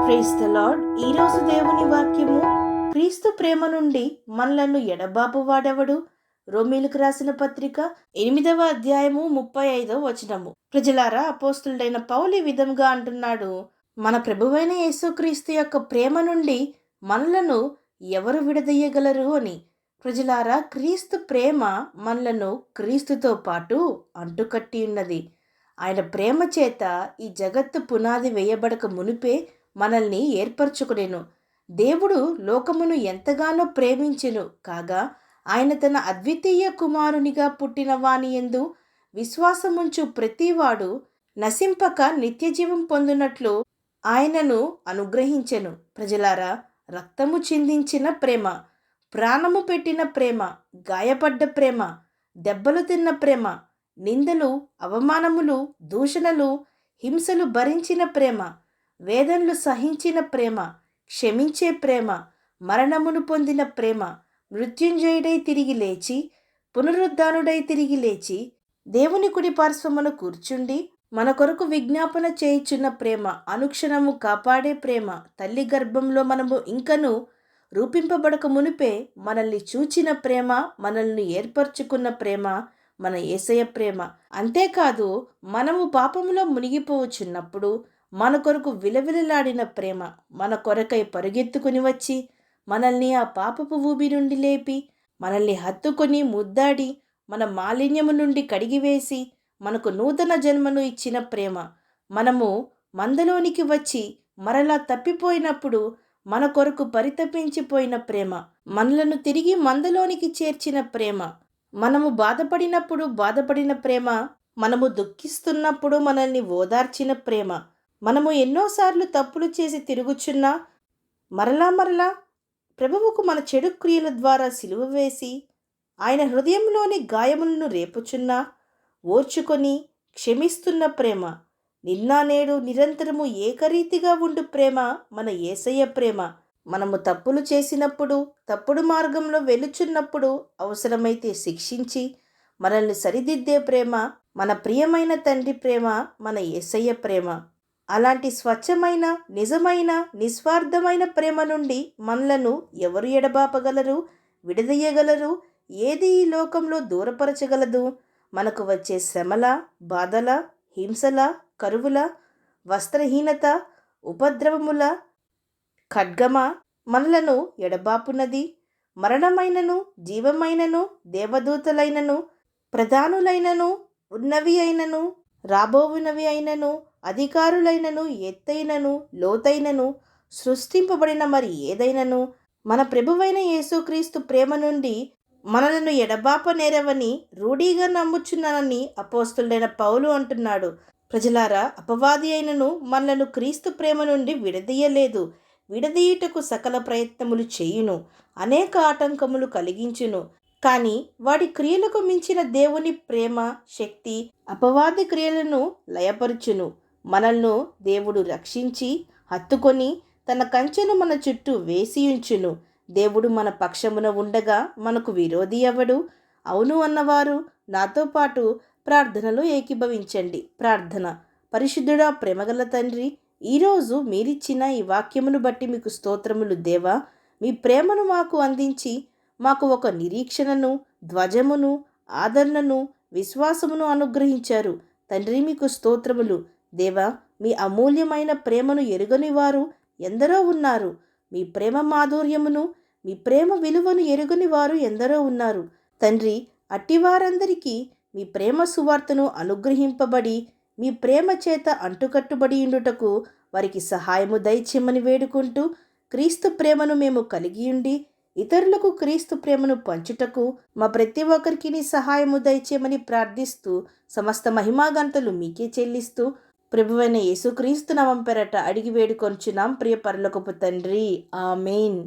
Praise the lord. ఈరోజు దేవుని వాక్యము, క్రీస్తు ప్రేమ నుండి మనలను ఎడబాపు వాడెవడు? రోమీలకు రాసిన పత్రిక 8వ అధ్యాయము 35వ వచనము. ప్రజలారా, అపోస్తులుడైన పౌలు ఈ విధంగా అంటున్నాడు, మన ప్రభువైన యేసుక్రీస్తు యొక్క ప్రేమ నుండి మనలను ఎవరు విడదీయగలరు అని. ప్రజలారా, క్రీస్తు ప్రేమ మనలను క్రీస్తుతో పాటు అంటుకట్టి ఉన్నది. ఆయన ప్రేమ చేత ఈ జగత్తు పునాది వేయబడక మునిపే మనల్ని ఏర్పరచుకునేను. దేవుడు లోకమును ఎంతగానో ప్రేమించెను కాగా, ఆయన తన అద్వితీయ కుమారునిగా పుట్టిన వాని యందు విశ్వాసముంచు ప్రతివాడు నశింపక నిత్యజీవం పొందునట్లు ఆయనను అనుగ్రహించెను. ప్రజలారా, రక్తము చిందించిన ప్రేమ, ప్రాణము పెట్టిన ప్రేమ, గాయపడ్డ ప్రేమ, దెబ్బలు తిన్న ప్రేమ, నిందలు, అవమానములు, దూషణలు, హింసలు భరించిన ప్రేమ, వేదనలు సహించిన ప్రేమ, క్షమించే ప్రేమ, మరణమును పొందిన ప్రేమ, మృత్యుంజయుడై తిరిగి లేచి, పునరుద్ధానుడై తిరిగి లేచి, దేవుని కుడి పార్శ్వమున కూర్చుండి మన కొరకు విజ్ఞాపన చేయుచున్న ప్రేమ, అనుక్షణము కాపాడే ప్రేమ, తల్లి గర్భంలో మనము ఇంకను రూపింపబడక మునిపే మనల్ని చూచిన ప్రేమ, మనల్ని ఏర్పరచుకున్న ప్రేమ మన యేసయ్య ప్రేమ. అంతేకాదు, మనము పాపములో మునిగిపోవచ్చున్నప్పుడు మన కొరకు విలవిలలాడిన ప్రేమ, మన కొరకై పరుగెత్తుకుని వచ్చి మనల్ని ఆ పాపపు ఊబి నుండి లేపి, మనల్ని హత్తుకొని ముద్దాడి మన మాలిన్యము నుండి కడిగివేసి మనకు నూతన జన్మను ఇచ్చిన ప్రేమ, మనము మందలోనికి వచ్చి మరలా తప్పిపోయినప్పుడు మన కొరకు పరితపించిపోయిన ప్రేమ, మనలను తిరిగి మందలోనికి చేర్చిన ప్రేమ, మనము బాధపడినప్పుడు బాధపడిన ప్రేమ, మనము దుఃఖిస్తున్నప్పుడు మనల్ని ఓదార్చిన ప్రేమ, మనము ఎన్నోసార్లు తప్పులు చేసి తిరుగుచున్నా మరలా ప్రభువుకు మన చెడు క్రియల ద్వారా సిలువ వేసి ఆయన హృదయంలోని గాయములను రేపుచున్నా ఓర్చుకొని క్షమిస్తున్న ప్రేమ, నిన్న నేడు నిరంతరము ఏకరీతిగా ఉండు ప్రేమ మన యేసయ్య ప్రేమ. మనము తప్పులు చేసినప్పుడు, తప్పుడు మార్గంలో వెలుచున్నప్పుడు అవసరమైతే శిక్షించి మనల్ని సరిదిద్దే ప్రేమ మన ప్రియమైన తండ్రి ప్రేమ, మన యేసయ్య ప్రేమ. అలాంటి స్వచ్ఛమైన, నిజమైన, నిస్వార్థమైన ప్రేమ నుండి మనలను ఎవరు ఎడబాపగలరు, విడదీయగలరు? ఏది ఈ లోకంలో దూరపరచగలదు? మనకు వచ్చే శ్రమల, బాధల, హింసల, కరువుల, వస్త్రహీనత, ఉపద్రవముల, ఖడ్గమా మనలను ఎడబాపునది? మరణమైనను, జీవమైనను, దేవదూతలైనను, ప్రధానులైనను, ఉన్నవి అయినను, రాబోవునవి అయినను, అధికారులైనను, ఎత్తైనను, లోతైనను, సృష్టింపబడిన మరి ఏదైనను మన ప్రభువైన యేసుక్రీస్తు ప్రేమ నుండి మనలను ఎడబాపనేరవని రూఢీగా నమ్ముచున్నానని అపోస్తులుడైన పౌలు అంటున్నాడు. ప్రజలారా, అపవాది అయినను మనలను క్రీస్తు ప్రేమ నుండి విడదీయలేదు. విడదీయుటకు సకల ప్రయత్నములు చేయును, అనేక ఆటంకములు కలిగించును. కానీ వాడి క్రియలకు మించిన దేవుని ప్రేమ శక్తి అపవాది క్రియలను లయపరుచును. మనల్ని దేవుడు రక్షించి హత్తుకొని తన కంచెను మన చుట్టూ వేసియుంచును. దేవుడు మన పక్షమున ఉండగా మనకు విరోధి ఎవడు? అవును అన్నవారు నాతో పాటు ప్రార్థనలో ఏకీభవించండి. ప్రార్థన. పరిశుద్ధుడా, ప్రేమగల తండ్రి, ఈరోజు మీరిచ్చిన ఈ వాక్యమును బట్టి మీకు స్తోత్రములు దేవా. మీ ప్రేమను మాకు అందించి మాకు ఒక నిరీక్షణను, ధ్వజమును, ఆదరణను, విశ్వాసమును అనుగ్రహించారు. తండ్రి, మీకు స్తోత్రములు దేవా. మీ అమూల్యమైన ప్రేమను ఎరుగని వారు ఎందరో ఉన్నారు. మీ ప్రేమ మాధుర్యమును, మీ ప్రేమ విలువను ఎరుగని వారు ఎందరో ఉన్నారు. తండ్రి, అట్టివారందరికీ మీ ప్రేమ సువార్తను అనుగ్రహింపబడి మీ ప్రేమ చేత అంటుకట్టుబడి ఉండుటకు వారికి సహాయము దయచేయమని వేడుకుంటూ, క్రీస్తు ప్రేమను మేము కలిగి ఉండి ఇతరులకు క్రీస్తు ప్రేమను పంచుటకు మా ప్రతి ఒక్కరికి నీ సహాయము దయచేయమని ప్రార్థిస్తూ, సమస్త మహిమాగంతలు మీకే చెల్లిస్తూ, ప్రభువైన యేసుక్రీస్తు నామం పేరట అడిగి వేడుకొనుచున్నాం ప్రియ పరలోకపు తండ్రి. ఆమేన్.